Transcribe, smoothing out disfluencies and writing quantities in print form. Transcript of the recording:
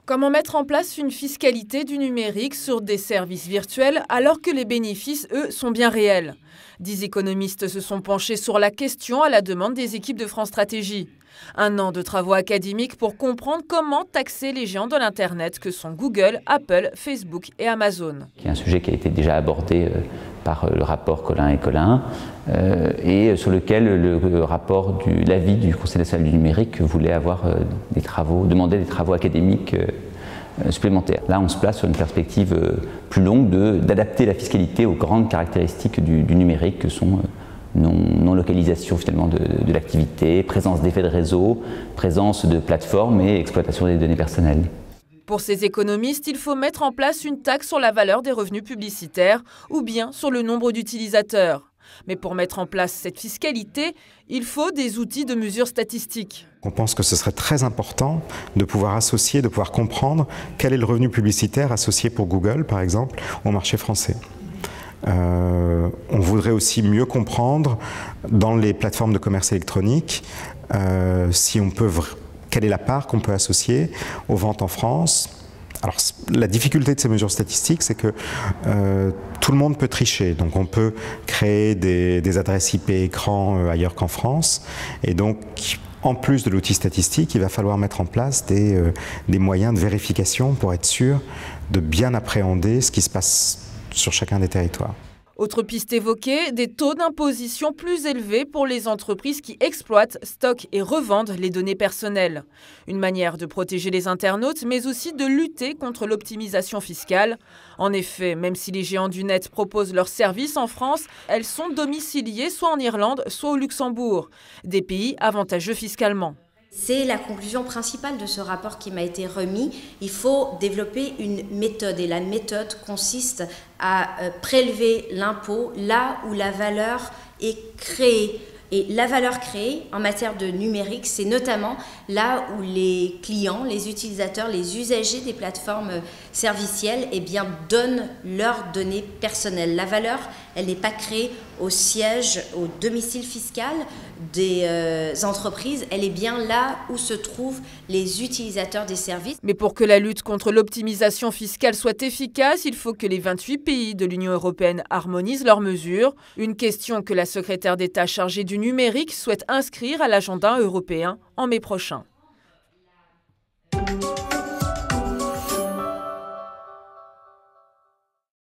Comment mettre en place une fiscalité du numérique sur des services virtuels alors que les bénéfices, eux, sont bien réels? 10 économistes se sont penchés sur la question à la demande des équipes de France Stratégie. 1 an de travaux académiques pour comprendre comment taxer les géants de l'Internet que sont Google, Apple, Facebook et Amazon. C'est un sujet qui a été déjà abordé par le rapport Collin et Collin et sur lequel le rapport l'avis du Conseil national du numérique voulait avoir demander des travaux académiques supplémentaires. Là, on se place sur une perspective plus longue d'adapter la fiscalité aux grandes caractéristiques du numérique que sont non-localisation finalement de l'activité, présence d'effets de réseau, présence de plateformes et exploitation des données personnelles. Pour ces économistes, il faut mettre en place une taxe sur la valeur des revenus publicitaires ou bien sur le nombre d'utilisateurs. Mais pour mettre en place cette fiscalité, il faut des outils de mesure statistique. On pense que ce serait très important de pouvoir associer, de pouvoir comprendre quel est le revenu publicitaire associé pour Google, par exemple, au marché français. On voudrait aussi mieux comprendre dans les plateformes de commerce électronique quelle est la part qu'on peut associer aux ventes en France. Alors, la difficulté de ces mesures statistiques, c'est que tout le monde peut tricher. Donc, on peut créer des adresses IP écran ailleurs qu'en France. Et donc, en plus de l'outil statistique, il va falloir mettre en place des moyens de vérification pour être sûr de bien appréhender ce qui se passe sur chacun des territoires. Autre piste évoquée, des taux d'imposition plus élevés pour les entreprises qui exploitent, stockent et revendent les données personnelles. Une manière de protéger les internautes, mais aussi de lutter contre l'optimisation fiscale. En effet, même si les géants du net proposent leurs services en France, elles sont domiciliées soit en Irlande, soit au Luxembourg, des pays avantageux fiscalement. C'est la conclusion principale de ce rapport qui m'a été remis. Il faut développer une méthode et la méthode consiste à prélever l'impôt là où la valeur est créée. Et la valeur créée en matière de numérique, c'est notamment là où les clients, les utilisateurs, les usagers des plateformes servicielles donnent leurs données personnelles. La valeur, elle n'est pas créée au siège, au domicile fiscal des entreprises, elle est bien là où se trouvent les utilisateurs des services. Mais pour que la lutte contre l'optimisation fiscale soit efficace, il faut que les 28 pays de l'Union européenne harmonisent leurs mesures. Une question que la secrétaire d'État chargée du numérique souhaite inscrire à l'agenda européen en mai prochain.